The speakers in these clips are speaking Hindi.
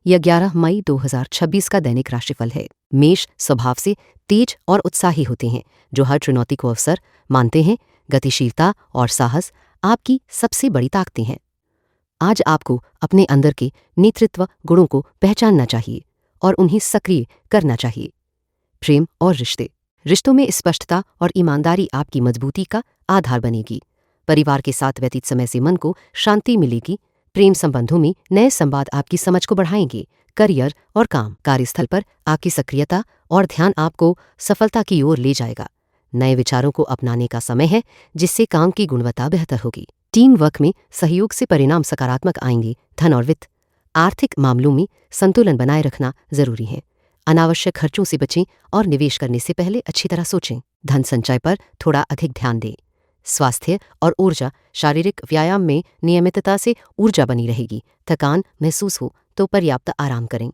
यह 11 मई 2026 का दैनिक राशिफल है। मेष स्वभाव से तेज और उत्साही होते हैं, जो हर चुनौती को अवसर मानते हैं। गतिशीलता और साहस आपकी सबसे बड़ी ताकतें हैं। आज आपको अपने अंदर के नेतृत्व गुणों को पहचानना चाहिए और उन्हें सक्रिय करना चाहिए। प्रेम और रिश्तों में स्पष्टता और ईमानदारी आपकी मजबूती का आधार बनेगी। परिवार के साथ व्यतीत समय से मन को शांति मिलेगी। प्रेम संबंधों में नए संवाद आपकी समझ को बढ़ाएंगे। करियर और काम, कार्यस्थल पर आपकी सक्रियता और ध्यान आपको सफलता की ओर ले जाएगा। नए विचारों को अपनाने का समय है, जिससे काम की गुणवत्ता बेहतर होगी। टीम वर्क में सहयोग से परिणाम सकारात्मक आएंगे। धन और वित्त, आर्थिक मामलों में संतुलन बनाए रखना जरूरी है। अनावश्यक खर्चों से बचें और निवेश करने से पहले अच्छी तरह सोचें। धन संचय पर थोड़ा अधिक ध्यान दें। स्वास्थ्य और ऊर्जा, शारीरिक व्यायाम में नियमितता से ऊर्जा बनी रहेगी। थकान महसूस हो तो पर्याप्त आराम करें।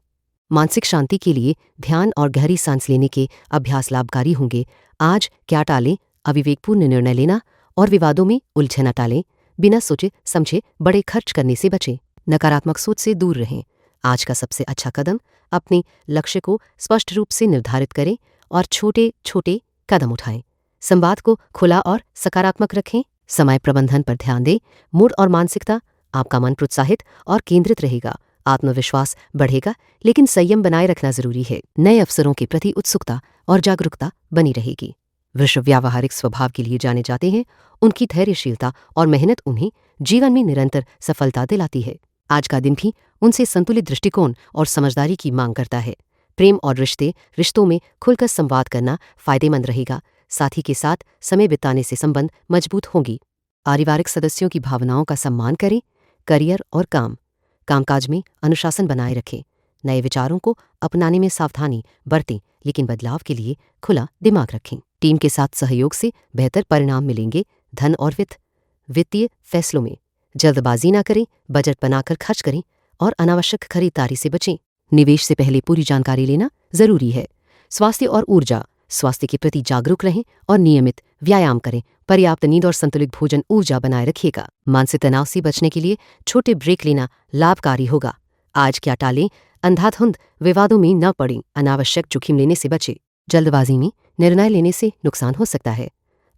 मानसिक शांति के लिए ध्यान और गहरी सांस लेने के अभ्यास लाभकारी होंगे। आज क्या टालें? अविवेकपूर्ण निर्णय लेना और विवादों में उलझन न टालें। बिना सोचे समझे बड़े खर्च करने से बचें। नकारात्मक सोच से दूर रहें। आज का सबसे अच्छा कदम अपने लक्ष्य को स्पष्ट रूप से निर्धारित करें और छोटे छोटे कदम उठाएं। संवाद को खुला और सकारात्मक रखें। समय प्रबंधन पर ध्यान दें। मूड और मानसिकता, आपका मन प्रोत्साहित और केंद्रित रहेगा। आत्मविश्वास बढ़ेगा, लेकिन संयम बनाए रखना जरूरी है। नए अवसरों के प्रति उत्सुकता और जागरूकता बनी रहेगी। वृषभ व्यावहारिक स्वभाव के लिए जाने जाते हैं। उनकी धैर्यशीलता और मेहनत उन्हें जीवन में निरंतर सफलता दिलाती है। आज का दिन भी उनसे संतुलित दृष्टिकोण और समझदारी की मांग करता है। प्रेम और रिश्तों में खुलकर संवाद करना फायदेमंद रहेगा। साथी के साथ समय बिताने से संबंध मजबूत होंगी। पारिवारिक सदस्यों की भावनाओं का सम्मान करें। करियर और कामकाज में अनुशासन बनाए रखें। नए विचारों को अपनाने में सावधानी बरतें, लेकिन बदलाव के लिए खुला दिमाग रखें। टीम के साथ सहयोग से बेहतर परिणाम मिलेंगे। धन और वित्तीय फैसलों में जल्दबाजी न करें। बजट बनाकर खर्च करें और अनावश्यक खरीदारी से बचें। निवेश से पहले पूरी जानकारी लेना जरूरी है। स्वास्थ्य और ऊर्जा, स्वास्थ्य के प्रति जागरूक रहें और नियमित व्यायाम करें। पर्याप्त नींद और संतुलित भोजन ऊर्जा बनाए रखिएगा। मानसिक तनाव से बचने के लिए छोटे ब्रेक लेना लाभकारी होगा। आज क्या टालें? अंधाधुंध विवादों में न पड़ें। अनावश्यक जोखिम लेने से बचें। जल्दबाजी में निर्णय लेने से नुकसान हो सकता है।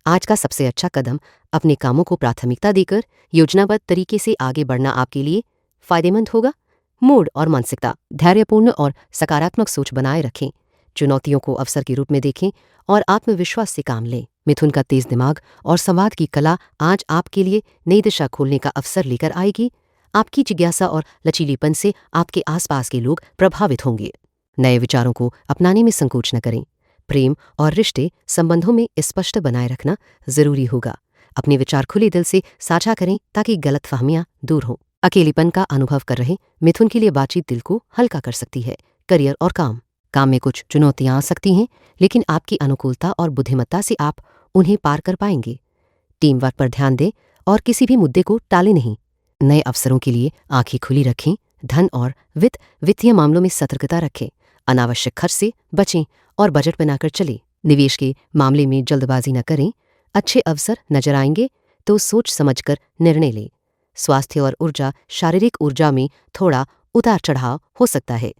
आज का सबसे अच्छा कदम अपने कामों को प्राथमिकता देकर योजनाबद्ध तरीके से आगे बढ़ना आपके लिए फायदेमंद होगा। मूड और मानसिकता, धैर्यपूर्ण और सकारात्मक सोच बनाए रखें। चुनौतियों को अवसर के रूप में देखें और आत्मविश्वास से काम लें। मिथुन का तेज दिमाग और संवाद की कला आज आपके लिए नई दिशा खोलने का अवसर लेकर आएगी। आपकी जिज्ञासा और लचीलेपन से आपके आसपास के लोग प्रभावित होंगे। नए विचारों को अपनाने में संकोच न करें। प्रेम और संबंधों में स्पष्ट बनाए रखना जरूरी होगा। अपने विचार खुले दिल से साझा करें ताकि गलतफहमियां दूर हों। अकेलेपन का अनुभव कर रहे मिथुन के लिए बातचीत दिल को हल्का कर सकती है। करियर और काम में कुछ चुनौतियां आ सकती हैं, लेकिन आपकी अनुकूलता और बुद्धिमत्ता से आप उन्हें पार कर पाएंगे। टीम वर्क पर ध्यान दें और किसी भी मुद्दे को टालें नहीं। नए अवसरों के लिए आंखें खुली रखें। धन और वित्तीय मामलों में सतर्कता रखें। अनावश्यक खर्च से बचें और बजट बनाकर चलें। निवेश के मामले में जल्दबाजी न करें। अच्छे अवसर नजर आएंगे तो सोच समझकर निर्णय लें। स्वास्थ्य और ऊर्जा, शारीरिक ऊर्जा में थोड़ा उतार चढ़ाव हो सकता है।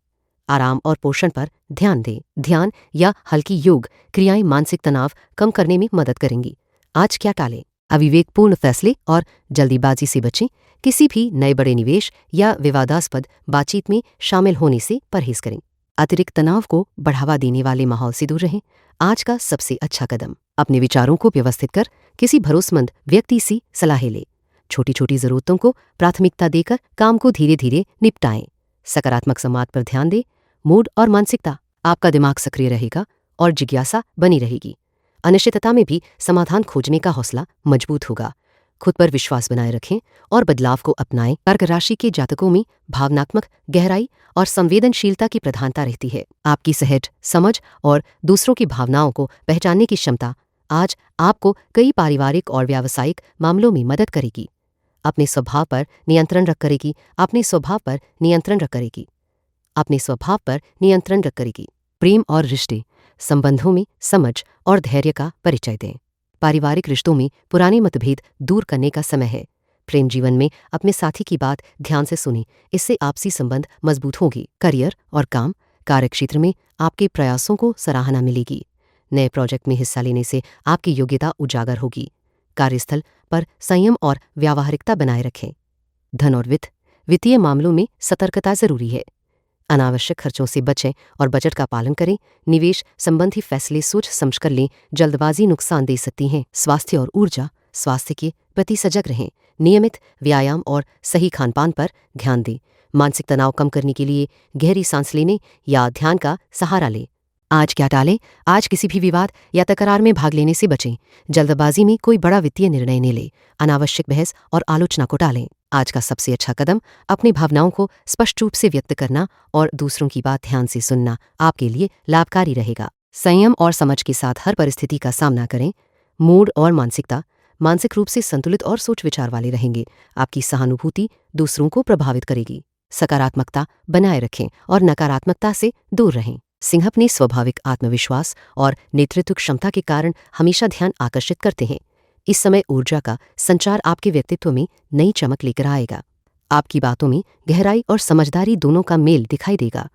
आराम और पोषण पर ध्यान दें। ध्यान या हल्की योग क्रियाएं मानसिक तनाव कम करने में मदद करेंगी। आज क्या टालें? अविवेकपूर्ण फैसले और जल्दीबाजी से बचें। किसी भी नए बड़े निवेश या विवादास्पद बातचीत में शामिल होने से परहेज करें। अतिरिक्त तनाव को बढ़ावा देने वाले माहौल से दूर रहें। आज का सबसे अच्छा कदम अपने विचारों को व्यवस्थित कर किसी भरोसेमंद व्यक्ति से सलाह लें। छोटी छोटी जरूरतों को प्राथमिकता देकर काम को धीरे धीरे निपटाएं। सकारात्मक संवाद पर ध्यान दें। मूड और मानसिकता, आपका दिमाग सक्रिय रहेगा और जिज्ञासा बनी रहेगी। अनिश्चितता में भी समाधान खोजने का हौसला मजबूत होगा। खुद पर विश्वास बनाए रखें और बदलाव को अपनाएं। कर्क राशि के जातकों में भावनात्मक गहराई और संवेदनशीलता की प्रधानता रहती है। आपकी सहज समझ और दूसरों की भावनाओं को पहचानने की क्षमता आज आपको कई पारिवारिक और व्यावसायिक मामलों में मदद करेगी। अपने स्वभाव पर नियंत्रण रख करेगी। प्रेम और संबंधों में समझ और धैर्य का परिचय दें। पारिवारिक रिश्तों में पुराने मतभेद दूर करने का समय है। प्रेम जीवन में अपने साथी की बात ध्यान से सुनें, इससे आपसी संबंध मजबूत होंगे। करियर और काम, कार्यक्षेत्र में आपके प्रयासों को सराहना मिलेगी। नए प्रोजेक्ट में हिस्सा लेने से आपकी योग्यता उजागर होगी। कार्यस्थल पर संयम और व्यावहारिकता बनाए रखें। धन और वित्तीय मामलों में सतर्कता जरूरी है। अनावश्यक खर्चों से बचें और बजट का पालन करें। निवेश संबंधी फैसले सोच समझकर लें, जल्दबाजी नुकसान दे सकती हैं। स्वास्थ्य और ऊर्जा, स्वास्थ्य के प्रति सजग रहें। नियमित व्यायाम और सही खानपान पर ध्यान दें। मानसिक तनाव कम करने के लिए गहरी सांस लेने या ध्यान का सहारा लें। आज क्या टालें? आज किसी भी विवाद या तकरार में भाग लेने से बचें। जल्दबाजी में कोई बड़ा वित्तीय निर्णय न लें। अनावश्यक बहस और आलोचना को टालें। आज का सबसे अच्छा कदम अपनी भावनाओं को स्पष्ट रूप से व्यक्त करना और दूसरों की बात ध्यान से सुनना आपके लिए लाभकारी रहेगा। संयम और समझ के साथ हर परिस्थिति का सामना करें। मूड और मानसिकता, मानसिक रूप से संतुलित और सोच विचार वाले रहेंगे। आपकी सहानुभूति दूसरों को प्रभावित करेगी। सकारात्मकता बनाए रखें और नकारात्मकता से दूर रहें। सिंह अपने स्वाभाविक आत्मविश्वास और नेतृत्व क्षमता के कारण हमेशा ध्यान आकर्षित करते हैं। इस समय ऊर्जा का संचार आपके व्यक्तित्व में नई चमक लेकर आएगा। आपकी बातों में गहराई और समझदारी दोनों का मेल दिखाई देगा।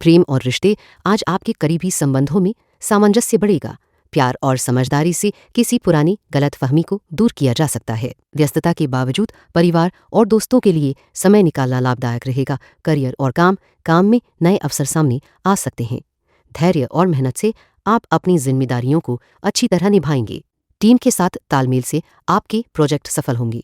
प्रेम और रिश्ते, आज आपके करीबी संबंधों में सामंजस्य बढ़ेगा। प्यार और समझदारी से किसी पुरानी गलतफहमी को दूर किया जा सकता है। व्यस्तता के बावजूद परिवार और दोस्तों के लिए समय निकालना लाभदायक रहेगा। करियर और काम में नए अवसर सामने आ सकते हैं। धैर्य और मेहनत से आप अपनी जिम्मेदारियों को अच्छी तरह निभाएंगे। टीम के साथ तालमेल से आपके प्रोजेक्ट सफल होंगे।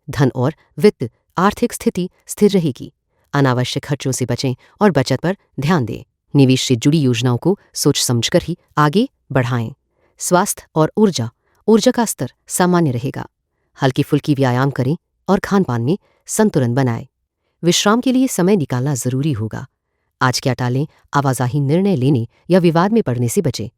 धन और वित्त, आर्थिक स्थिति स्थिर रहेगी। अनावश्यक खर्चों से बचें और बचत पर ध्यान दें। निवेश से जुड़ी योजनाओं को सोच समझकर ही आगे बढ़ाएं। स्वास्थ्य और ऊर्जा का स्तर सामान्य रहेगा। हल्की फुल्की व्यायाम करें और खानपान में संतुलन बनाएं। विश्राम के लिए समय निकालना जरूरी होगा। आज क्या टालें? आवाजाही निर्णय लेने या विवाद में पड़ने से बचें।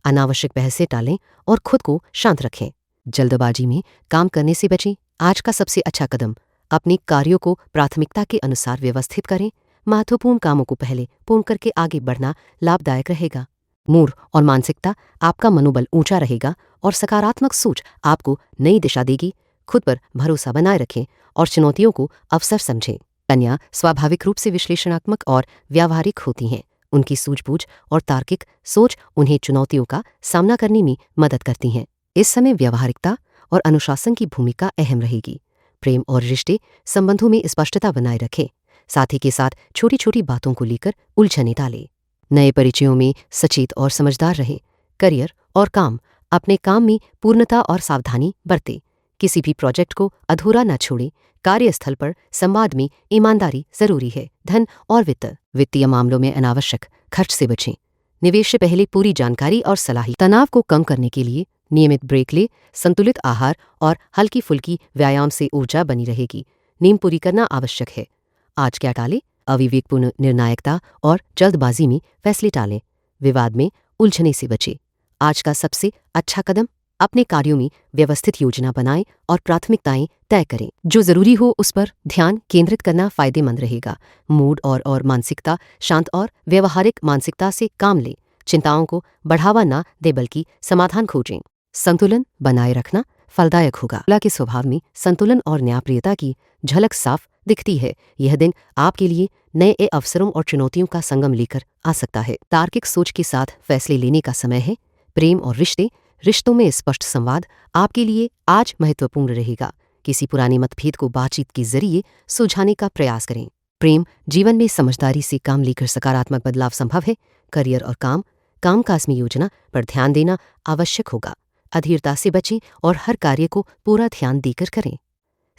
अनावश्यक बहस से टालें और खुद को शांत रखें। जल्दबाजी में काम करने से बचें। आज का सबसे अच्छा कदम अपने कार्यों को प्राथमिकता के अनुसार व्यवस्थित करें। महत्वपूर्ण कामों को पहले पूर्ण करके आगे बढ़ना लाभदायक रहेगा। मूड और मानसिकता, आपका मनोबल ऊंचा रहेगा और सकारात्मक सोच आपको नई दिशा देगी। खुद पर भरोसा बनाए रखें और चुनौतियों को अवसर समझें। कन्या स्वाभाविक रूप से विश्लेषणात्मक और व्यावहारिक होती हैं। उनकी सूझबूझ और तार्किक सोच उन्हें चुनौतियों का सामना करने में मदद करती हैं। इस समय व्यावहारिकता और अनुशासन की भूमिका अहम रहेगी। प्रेम और रिश्ते संबंधों में स्पष्टता बनाए रखें। साथी के साथ छोटी छोटी बातों को लेकर उलझने टालें। नए परिचयों में सचेत और समझदार रहें। करियर और काम, अपने काम में पूर्णता और सावधानी बरतें। किसी भी प्रोजेक्ट को अधूरा न छोड़ें। कार्यस्थल पर संवाद में ईमानदारी जरूरी है। धन और वित्तीय मामलों में अनावश्यक खर्च से बचें। निवेश से पहले पूरी जानकारी और सलाह। तनाव को कम करने के लिए नियमित ब्रेक ले, संतुलित आहार और हल्की फुल्की व्यायाम से ऊर्जा बनी रहेगी। नींद पूरी करना आवश्यक है। आज क्या टालें? अविवेकपूर्ण निर्णायकता और जल्दबाजी में फैसले टालें। विवाद में उलझने से बचें। आज का सबसे अच्छा कदम अपने कार्यों में व्यवस्थित योजना बनाएं और प्राथमिकताएं तय करें। जो जरूरी हो उस पर ध्यान केंद्रित करना फायदेमंद रहेगा। मूड और मानसिकता शांत और व्यवहारिक मानसिकता से काम लें। चिंताओं को बढ़ावा ना दे बल्कि समाधान खोजें। संतुलन बनाए रखना फलदायक होगा। कला के स्वभाव में संतुलन और न्यायप्रियता की झलक साफ दिखती है। यह दिन आपके लिए नए अवसरों और चुनौतियों का संगम लेकर आ सकता है। तार्किक सोच के साथ फैसले लेने का समय है। प्रेम और रिश्तों में स्पष्ट संवाद आपके लिए आज महत्वपूर्ण रहेगा। किसी पुराने मतभेद को बातचीत के जरिए सुलझाने का प्रयास करें। प्रेम जीवन में समझदारी से काम लेकर सकारात्मक बदलाव संभव है। करियर और कामकाज में योजना पर ध्यान देना आवश्यक होगा। अधीरता से बचें और हर कार्य को पूरा ध्यान देकर करें।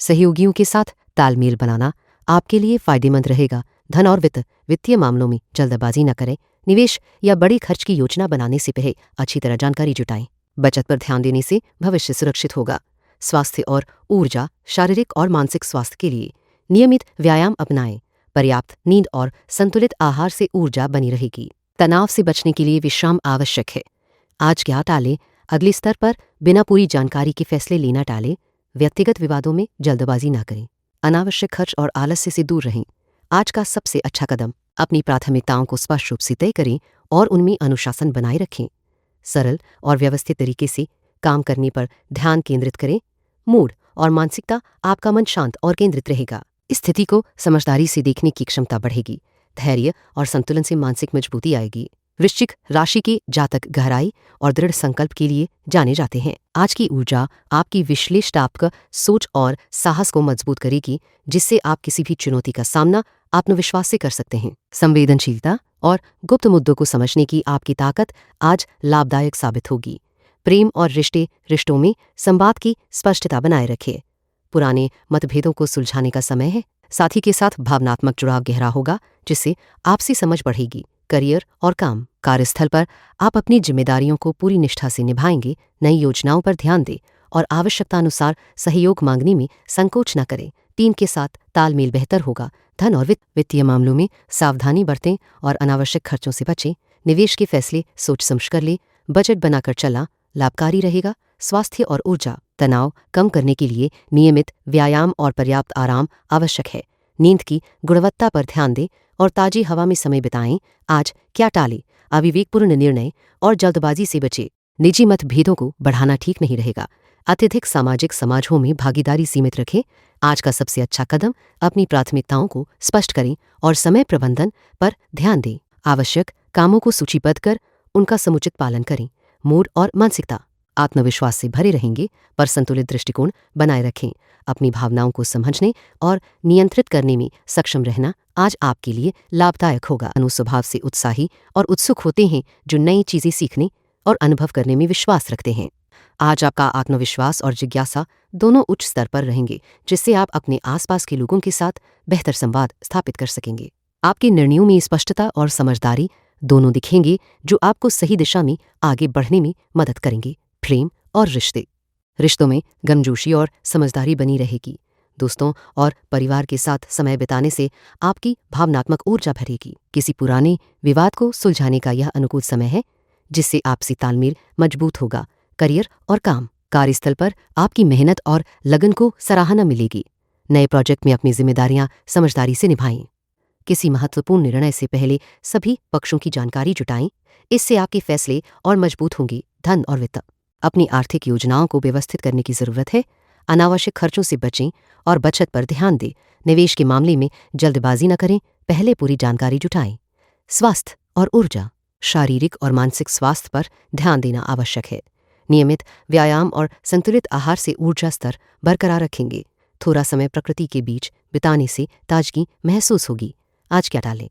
सहयोगियों के साथ तालमेल बनाना आपके लिए फायदेमंद रहेगा। धन और वित्तीय मामलों में जल्दबाजी न करें। निवेश या बड़े खर्च की योजना बनाने से पहले अच्छी तरह जानकारी जुटाएं। बचत पर ध्यान देने से भविष्य सुरक्षित होगा। स्वास्थ्य और ऊर्जा, शारीरिक और मानसिक स्वास्थ्य के लिए नियमित व्यायाम अपनाएं। पर्याप्त नींद और संतुलित आहार से ऊर्जा बनी रहेगी। तनाव से बचने के लिए विश्राम आवश्यक है। आज क्या टालें? अगले स्तर पर बिना पूरी जानकारी के फैसले लेना टालें। व्यक्तिगत विवादों में जल्दबाजी न करें। अनावश्यक खर्च और आलस्य से दूर रहें। आज का सबसे अच्छा कदम अपनी प्राथमिकताओं को स्पष्ट रूप से तय करें और उनमें अनुशासन बनाए रखें। सरल और व्यवस्थित तरीके से काम करने पर ध्यान केंद्रित करें। मूड और मानसिकता आपका मन शांत और केंद्रित रहेगा। इस स्थिति को समझदारी से देखने की क्षमता बढ़ेगी। धैर्य और संतुलन से मानसिक मजबूती आएगी। वृश्चिक राशि के जातक गहराई और दृढ़ संकल्प के लिए जाने जाते हैं। आज की ऊर्जा आपकी विश्लेषणात्मक सोच और साहस को मजबूत करेगी, जिससे आप किसी भी चुनौती का सामना आत्मविश्वास से कर सकते हैं। संवेदनशीलता और गुप्त मुद्दों को समझने की आपकी ताकत आज लाभदायक साबित होगी। प्रेम और रिश्तों में संवाद की स्पष्टता बनाए रखिए। पुराने मतभेदों को सुलझाने का समय है। साथी के साथ भावनात्मक जुड़ाव गहरा होगा, जिससे आपसी समझ बढ़ेगी। करियर और काम। कार्यस्थल पर आप अपनी जिम्मेदारियों को पूरी निष्ठा से निभाएंगे। नई योजनाओं पर ध्यान दें और आवश्यकतानुसार सहयोग मांगने में संकोच न करें। टीम के साथ तालमेल बेहतर होगा। धन और वित्तीय मामलों में सावधानी बरतें और अनावश्यक खर्चों से बचें। निवेश के फैसले सोच समझ कर लें। बजट बनाकर चलना लाभकारी रहेगा। स्वास्थ्य और ऊर्जा। तनाव कम करने के लिए नियमित व्यायाम और पर्याप्त आराम आवश्यक है। नींद की गुणवत्ता पर ध्यान दें और ताजी हवा में समय बिताएं। आज क्या टालें? अविवेकपूर्ण निर्णय और जल्दबाजी से बचें। निजी मतभेदों को बढ़ाना ठीक नहीं रहेगा। अत्यधिक सामाजिक समारोहों में भागीदारी सीमित रखें। आज का सबसे अच्छा कदम अपनी प्राथमिकताओं को स्पष्ट करें और समय प्रबंधन पर ध्यान दें। आवश्यक कामों को सूचीबद्ध कर उनका समुचित पालन करें। मूड और मानसिकता। आत्मविश्वास से भरे रहेंगे, पर संतुलित दृष्टिकोण बनाए रखें। अपनी भावनाओं को समझने और नियंत्रित करने में सक्षम रहना आज आपके लिए लाभदायक होगा। अनुस्वभाव से उत्साही और उत्सुक होते हैं, जो नई चीजें सीखने और अनुभव करने में विश्वास रखते हैं। आज आपका आत्मविश्वास और जिज्ञासा दोनों उच्च स्तर पर रहेंगे, जिससे आप अपने आसपास के लोगों के साथ बेहतर संवाद स्थापित कर सकेंगे। आपके निर्णयों में स्पष्टता और समझदारी दोनों दिखेंगे, जो आपको सही दिशा में आगे बढ़ने में मदद करेंगे। प्रेम और रिश्तों में गर्मजोशी और समझदारी बनी रहेगी। दोस्तों और परिवार के साथ समय बिताने से आपकी भावनात्मक ऊर्जा भरेगी। किसी पुराने विवाद को सुलझाने का यह अनुकूल समय है, जिससे आपसी तालमेल मजबूत होगा। करियर और काम। कार्यस्थल पर आपकी मेहनत और लगन को सराहना मिलेगी। नए प्रोजेक्ट में अपनी जिम्मेदारियां समझदारी से निभाएं। किसी महत्वपूर्ण निर्णय से पहले सभी पक्षों की जानकारी जुटाएं। इससे आपके फैसले और मजबूत होंगे। धन और वित्त। अपनी आर्थिक योजनाओं को व्यवस्थित करने की जरूरत है। अनावश्यक खर्चों से बचें और बचत पर ध्यान दें। निवेश के मामले में जल्दबाजी न करें, पहले पूरी जानकारी जुटाएं। स्वास्थ्य और ऊर्जा। शारीरिक और मानसिक स्वास्थ्य पर ध्यान देना आवश्यक है। नियमित व्यायाम और संतुलित आहार से ऊर्जा स्तर बरकरार रखेंगे। थोड़ा समय प्रकृति के बीच बिताने से ताजगी महसूस होगी। आज क्या टालें?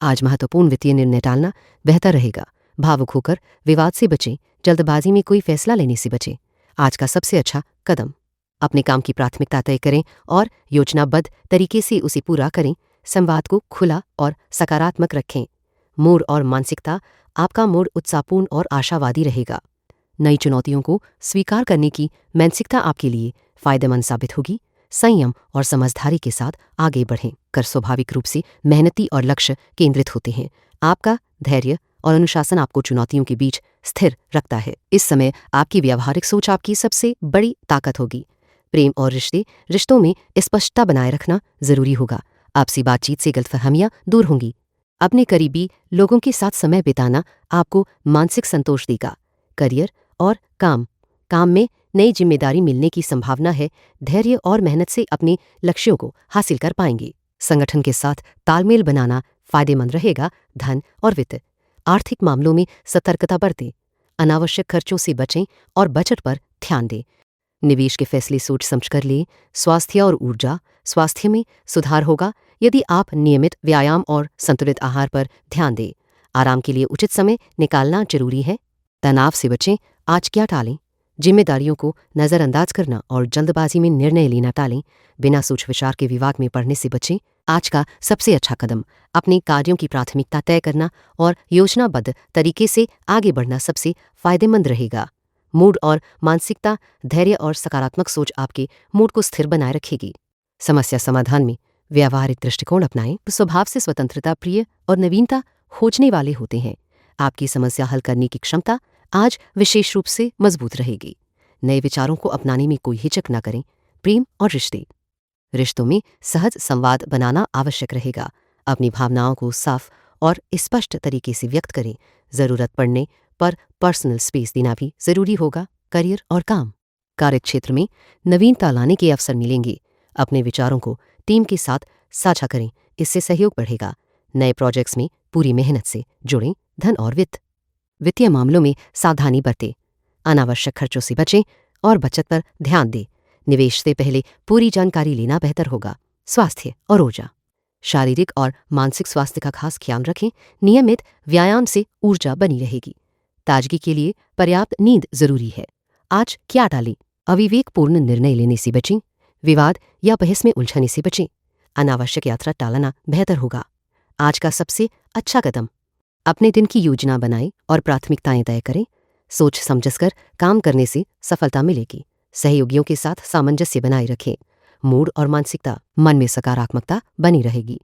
आज महत्वपूर्ण वित्तीय निर्णय टालना बेहतर रहेगा। भावुक होकर विवाद से बचें। जल्दबाजी में कोई फैसला लेने से बचें। आज का सबसे अच्छा कदम अपने काम की प्राथमिकता तय करें और योजनाबद्ध तरीके से उसे पूरा करें। संवाद को खुला और सकारात्मक रखें। मूड और मानसिकता। आपका मूड उत्साहपूर्ण और आशावादी रहेगा। नई चुनौतियों को स्वीकार करने की मानसिकता आपके लिए फायदेमंद साबित होगी। संयम और समझदारी के साथ आगे बढ़ें। कर स्वाभाविक रूप से मेहनती और लक्ष्य केंद्रित होते हैं। आपका धैर्य और अनुशासन आपको चुनौतियों के बीच स्थिर रखता है। इस समय आपकी व्यावहारिक सोच आपकी सबसे बड़ी ताकत होगी। प्रेम और रिश्तों में स्पष्टता बनाए रखना जरूरी होगा। आपसी बातचीत से गलतफहमियां दूर होंगी। अपने करीबी लोगों के साथ समय बिताना आपको मानसिक संतोष देगा। करियर और काम में नई जिम्मेदारी मिलने की संभावना है। धैर्य और मेहनत से अपने लक्ष्यों को हासिल कर पाएंगे। संगठन के साथ तालमेल बनाना फायदेमंद रहेगा। धन और वित्त। आर्थिक मामलों में सतर्कता बरतें। अनावश्यक खर्चों से बचें और बजट पर ध्यान दें। निवेश के फैसले सोच समझ कर लें। स्वास्थ्य और ऊर्जा। स्वास्थ्य में सुधार होगा यदि आप नियमित व्यायाम और संतुलित आहार पर ध्यान दें। आराम के लिए उचित समय निकालना जरूरी है। तनाव से बचें। आज क्या टालें? जिम्मेदारियों को नज़रअंदाज करना और जल्दबाजी में निर्णय लेना टालें। बिना सोच विचार के विवाद में पड़ने से बचें। आज का सबसे अच्छा कदम अपने कार्यों की प्राथमिकता तय करना और योजनाबद्ध तरीके से आगे बढ़ना सबसे फायदेमंद रहेगा। मूड और मानसिकता। धैर्य और सकारात्मक सोच आपके मूड को स्थिर बनाए रखेगी। समस्या समाधान में व्यावहारिक दृष्टिकोण अपनाएं। स्वभाव से स्वतंत्रता प्रिय और नवीनता खोजने वाले होते हैं। आपकी समस्या हल करने की क्षमता आज विशेष रूप से मजबूत रहेगी। नए विचारों को अपनाने में कोई हिचक न करें। प्रेम और रिश्तों में सहज संवाद बनाना आवश्यक रहेगा। अपनी भावनाओं को साफ और स्पष्ट तरीके से व्यक्त करें। जरूरत पड़ने पर पर्सनल स्पेस देना भी जरूरी होगा। करियर और कार्यक्षेत्र में नवीनता लाने के अवसर मिलेंगे। अपने विचारों को टीम के साथ साझा करें, इससे सहयोग बढ़ेगा। नए प्रोजेक्ट्स में पूरी मेहनत से जुड़ें। धन और वित्तीय मामलों में सावधानी बरतें। अनावश्यक खर्चों से बचें और बचत पर ध्यान दें। निवेश से पहले पूरी जानकारी लेना बेहतर होगा। स्वास्थ्य और ऊर्जा, शारीरिक और मानसिक स्वास्थ्य का खास ख्याल रखें। नियमित व्यायाम से ऊर्जा बनी रहेगी। ताजगी के लिए पर्याप्त नींद जरूरी है। आज क्या टालें? अविवेकपूर्ण निर्णय लेने से बचें। विवाद या बहस में उलझने से बचें। अनावश्यक यात्रा टालना बेहतर होगा। आज का सबसे अच्छा कदम, अपने दिन की योजना बनाएं और प्राथमिकताएं तय करें। सोच समझकर काम करने से सफलता मिलेगी। सहयोगियों के साथ सामंजस्य बनाए रखें। मूड और मानसिकता, मन में सकारात्मकता बनी रहेगी।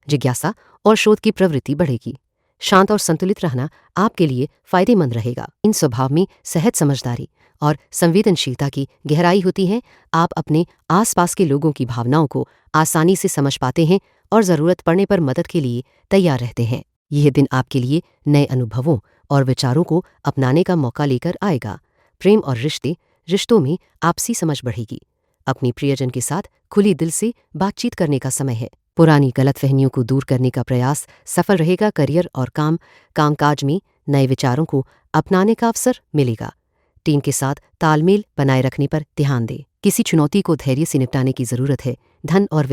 जिज्ञासा और शोध की प्रवृत्ति बढ़ेगी। शांत और संतुलित रहना आपके लिए फायदेमंद रहेगा। इन स्वभाव में सहज समझदारी और संवेदनशीलता की गहराई होती है। आप अपने आसपास के लोगों की भावनाओं को आसानी से समझ पाते हैं और ज़रूरत पड़ने पर मदद के लिए तैयार रहते हैं। यह दिन आपके लिए नए अनुभवों और विचारों को अपनाने का मौका लेकर आएगा। प्रेम और रिश्तों में आपसी समझ बढ़ेगी। अपनी प्रियजन के साथ खुली दिल से बातचीत करने का समय है। पुरानी गलतफहमियों को दूर करने का प्रयास सफल रहेगा। करियर और कामकाज में नए विचारों को अपनाने का अवसर मिलेगा। टीम के साथ तालमेल बनाए रखने पर ध्यान दें। किसी चुनौती को धैर्य से निपटाने की जरूरत है। धन और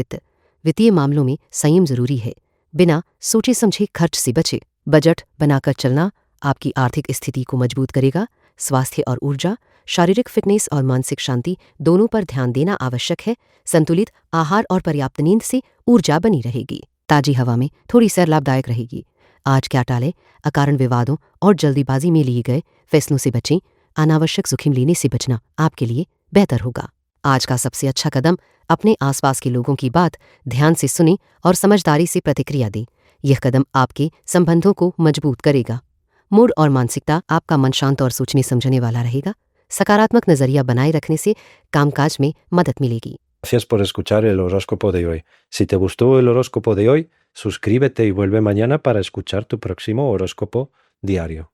वित्तीय मामलों में संयम जरूरी है। बिना सोचे समझे खर्च से बचे। बजट बनाकर चलना आपकी आर्थिक स्थिति को मजबूत करेगा। स्वास्थ्य और ऊर्जा, शारीरिक फिटनेस और मानसिक शांति दोनों पर ध्यान देना आवश्यक है। संतुलित आहार और पर्याप्त नींद से ऊर्जा बनी रहेगी। ताजी हवा में थोड़ी सैर लाभदायक रहेगी। आज क्या टालें? अकारण विवादों और जल्दीबाजी में लिए गए फैसलों से बचें। अनावश्यक जोखिम लेने से बचना आपके लिए बेहतर होगा। आज का सबसे अच्छा कदम, अपने आसपास के लोगों की बात ध्यान से सुनें और समझदारी से प्रतिक्रिया दें। यह कदम आपके संबंधों को मजबूत करेगा। मूड और मानसिकता, आपका मन शांत और सोचने समझने वाला रहेगा। सकारात्मक नजरिया बनाए रखने से कामकाज में मदद मिलेगी। Gracias por escuchar el horóscopo de hoy. Si te gustó el horóscopo de hoy, suscríbete y vuelve mañana para escuchar tu próximo horóscopo diario.